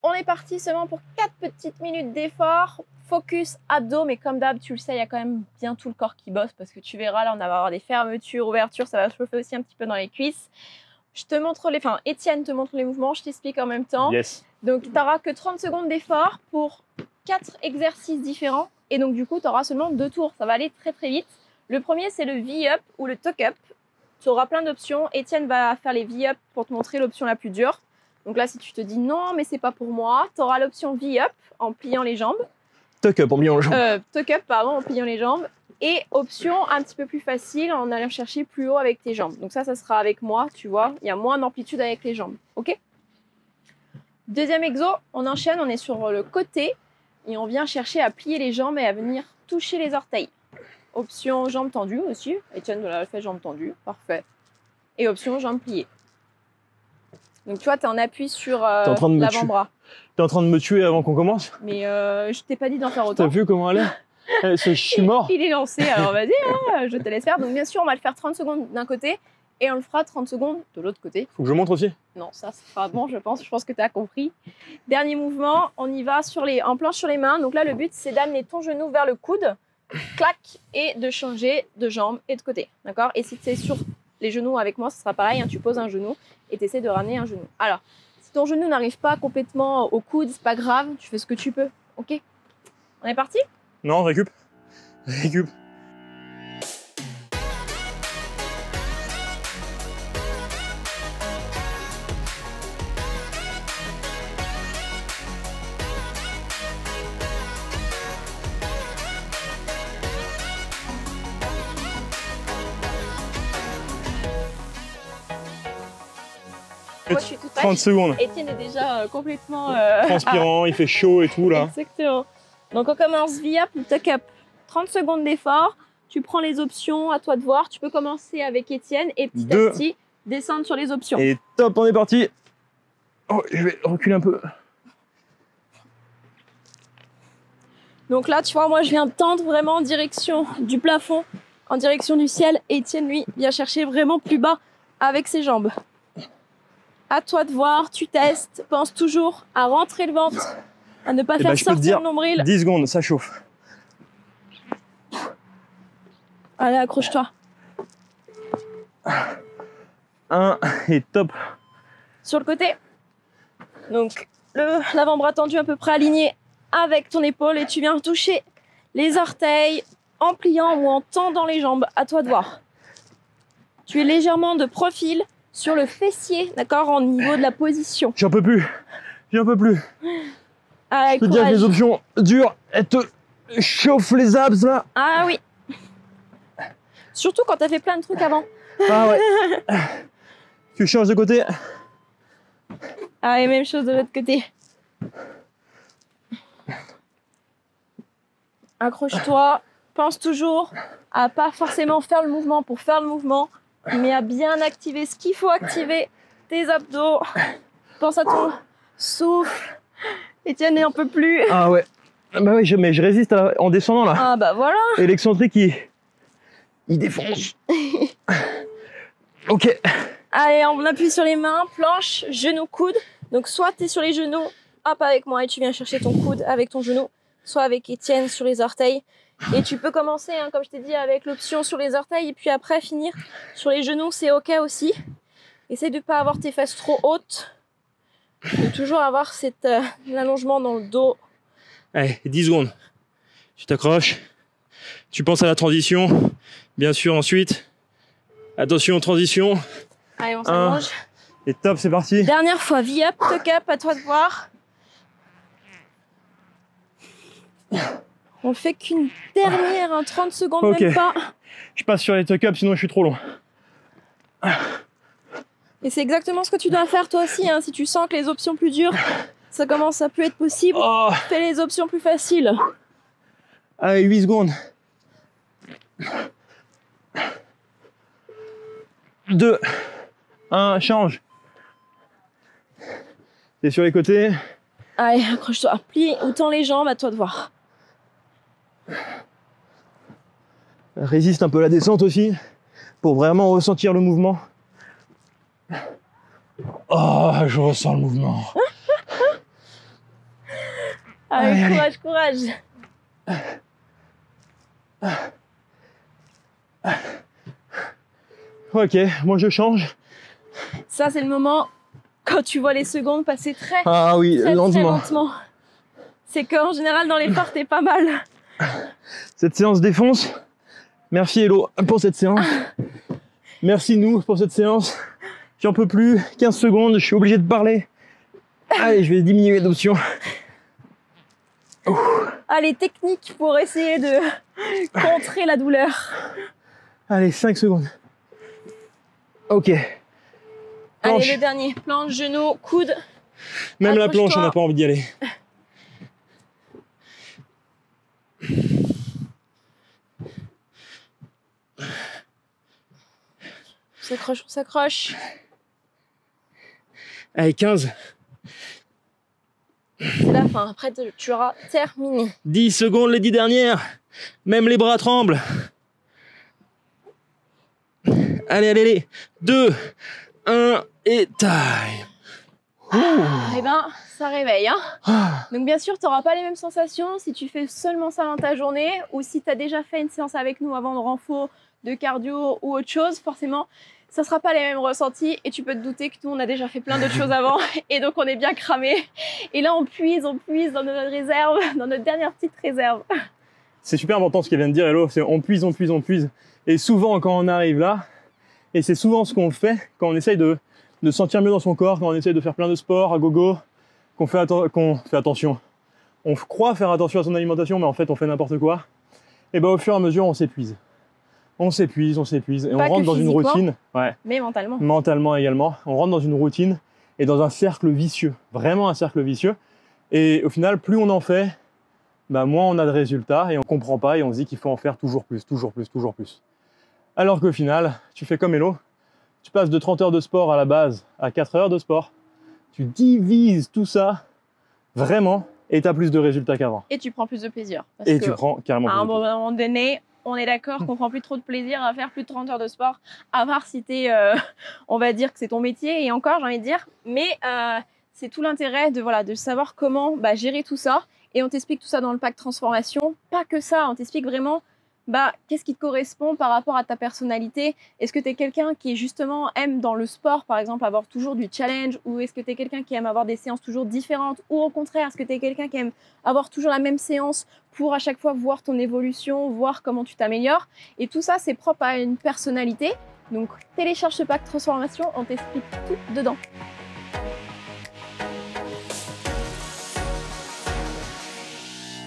On est parti seulement pour 4 petites minutes d'effort. Focus abdos, mais comme d'hab, tu le sais, il y a quand même bien tout le corps qui bosse parce que tu verras, là, on va avoir des fermetures, ouvertures, ça va chauffer aussi un petit peu dans les cuisses. Je te montre les... Enfin, Étienne te montre les mouvements, je t'explique en même temps. Yes. Donc, tu n'auras que 30 secondes d'effort pour 4 exercices différents. Et donc, du coup, tu auras seulement 2 tours. Ça va aller très, très vite. Le premier, c'est le V-up ou le tuck-up. Tu auras plein d'options. Étienne va faire les V-up pour te montrer l'option la plus dure. Donc là, si tu te dis non, mais c'est pas pour moi, tu auras l'option V-up en pliant les jambes. Tuck-up en pliant les jambes. Tuck-up, pardon, en pliant les jambes. Et option un petit peu plus facile en allant chercher plus haut avec tes jambes. Donc ça sera avec moi, tu vois. Il y a moins d'amplitude avec les jambes. OK? Deuxième exo, on enchaîne, on est sur le côté. Et on vient chercher à plier les jambes et à venir toucher les orteils. Option jambes tendues aussi. Étienne de la fait jambes tendues. Parfait. Et option jambes pliées. Donc tu vois, tu es en appui sur l'avant-bras. T'es en train de me tuer avant qu'on commence? Mais je t'ai pas dit d'en faire autant. T'as vu comment elle est? Je suis mort. Il est lancé, alors vas-y, hein, je te laisse faire. Donc bien sûr, on va le faire 30 secondes d'un côté et on le fera 30 secondes de l'autre côté. Faut que je montre aussi? Non, ça sera bon, je pense que tu as compris. Dernier mouvement, on y va en planche sur les mains. Donc là, le but, c'est d'amener ton genou vers le coude, clac, et de changer de jambe et de côté. D'accord? Et si tu es sur les genoux avec moi, ce sera pareil, hein, tu poses un genou et tu essaies de ramener un genou. Alors, si ton genou n'arrive pas complètement au coude, c'est pas grave, tu fais ce que tu peux. Ok? On est parti? Non, récup. Récup. Moi, je suis toute 30 secondes. Étienne est déjà complètement... Transpirant, il fait chaud et tout là. Exactement. Donc on commence V-up ou tuck-up. 30 secondes d'effort. Tu prends les options, à toi de voir. Tu peux commencer avec Étienne et petit à petit descendre sur les options. Et top, on est parti. Oh, je vais reculer un peu. Donc là, tu vois, moi je viens tendre vraiment en direction du plafond, en direction du ciel. Et Étienne, lui, vient chercher vraiment plus bas avec ses jambes. À toi de voir, tu testes. Pense toujours à rentrer le ventre, à ne pas faire sortir le nombril. 10 secondes, ça chauffe. Allez, accroche-toi. 1 et top. Sur le côté. Donc, l'avant-bras tendu à peu près aligné avec ton épaule et tu viens toucher les orteils en pliant ou en tendant les jambes. À toi de voir. Tu es légèrement de profil sur le fessier, d'accord, au niveau de la position. J'en peux plus. J'en peux plus. Allez, je peux te dire que les options dures, elles te chauffent les abs là. Ah oui. Surtout quand t'as fait plein de trucs avant. Ah ouais. Tu changes de côté. Ah et même chose de l'autre côté. Accroche-toi. Pense toujours à pas forcément faire le mouvement pour faire le mouvement, mais à bien activer ce qu'il faut activer. Tes abdos. Pense à ton souffle. Étienne n'en peut plus. Ah ouais. Bah oui, mais je résiste en descendant là. Ah bah voilà. Et l'excentrique, il défonce. Ok. Allez, on appuie sur les mains, planche, genou, coude. Donc soit tu es sur les genoux, hop avec moi et tu viens chercher ton coude avec ton genou, soit avec Étienne sur les orteils. Et tu peux commencer, hein, comme je t'ai dit, avec l'option sur les orteils et puis après finir sur les genoux, c'est ok aussi. Essaye de ne pas avoir tes fesses trop hautes. De toujours avoir cet allongement dans le dos. Allez, 10 secondes. Tu t'accroches. Tu penses à la transition. Bien sûr, ensuite. Attention, transition. Allez, on s'allonge. Et top, c'est parti. Dernière fois, V-up, tuck-up, à toi de voir. On fait qu'une dernière, 30 secondes, okay. Même pas. Je passe sur les tuck-up, sinon je suis trop long. Et c'est exactement ce que tu dois faire toi aussi, hein. Si tu sens que les options plus dures, ça commence à plus être possible, fais les options plus faciles. Allez, 8 secondes. 2, 1, change. T'es sur les côtés. Allez, accroche-toi. Plie ou tends les jambes, à toi de voir. Résiste un peu la descente aussi, pour vraiment ressentir le mouvement. Oh, je ressens le mouvement. Allez, Allez, courage, courage. Ok, moi je change. Ça, c'est le moment quand tu vois les secondes passer très, Ah oui, très lentement. lentement. C'est qu'en général, dans l'effort, t'es pas mal. Cette séance défonce. Merci Hello pour cette séance. Merci nous pour cette séance. J'en peux plus. 15 secondes, je suis obligé de parler. Allez, je vais diminuer d'options. Allez, technique pour essayer de contrer la douleur. Allez, 5 secondes. Ok. Planche. Allez, le dernier. Planche, genou, coude. Même la planche, on accroche-toi. n'a pas envie d'y aller. On s'accroche, on s'accroche. Allez, 15. C'est la fin. Après, tu auras terminé. 10 secondes, les 10 dernières. Même les bras tremblent. Allez, allez, allez. 2, 1 et time. Eh ben, ça réveille. Hein. Donc bien sûr, tu n'auras pas les mêmes sensations si tu fais seulement ça dans ta journée ou si tu as déjà fait une séance avec nous avant de renfort, de cardio ou autre chose. Forcément, ça ne sera pas les mêmes ressentis et tu peux te douter que nous, on a déjà fait plein d'autres choses avant et donc on est bien cramé. Et là, on puise dans notre réserve, dans notre dernière petite réserve. C'est super important ce qu'elle vient de dire, Hello. C'est on puise, on puise, on puise. Et souvent, quand on arrive là, et c'est souvent ce qu'on fait quand on essaye de se sentir mieux dans son corps, quand on essaye de faire plein de sports à gogo, qu'on fait attention. On croit faire attention à son alimentation, mais en fait, on fait n'importe quoi. Et ben, au fur et à mesure, on s'épuise. On s'épuise, on s'épuise. Et Pas on rentre que dans une physiquement, routine. Ouais. mais mentalement. Mentalement également. On rentre dans une routine et dans un cercle vicieux. Vraiment un cercle vicieux. Et au final, plus on en fait, bah, moins on a de résultats et on comprend pas et on se dit qu'il faut en faire toujours plus, toujours plus, toujours plus. Alors qu'au final, tu fais comme Hello. Tu passes de 30 heures de sport à la base à 4 heures de sport. Tu divises tout ça vraiment et tu as plus de résultats qu'avant. Et tu prends plus de plaisir. Parce Et que tu prends carrément à plus un de plaisir. moment donné, on est d'accord qu'on prend plus trop de plaisir à faire plus de 30 heures de sport, à part si on va dire que c'est ton métier, et encore, j'ai envie de dire. Mais c'est tout l'intérêt de savoir comment gérer tout ça. Et on t'explique tout ça dans le pack transformation. Pas que ça, on t'explique vraiment qu'est-ce qui te correspond par rapport à ta personnalité. Est-ce que tu es quelqu'un qui justement aime dans le sport, par exemple, avoir toujours du challenge, ou est-ce que tu es quelqu'un qui aime avoir des séances toujours différentes, ou au contraire, est-ce que tu es quelqu'un qui aime avoir toujours la même séance pour à chaque fois voir ton évolution, voir comment tu t'améliores. Et tout ça, c'est propre à une personnalité. Donc télécharge ce pack transformation, on t'explique tout dedans.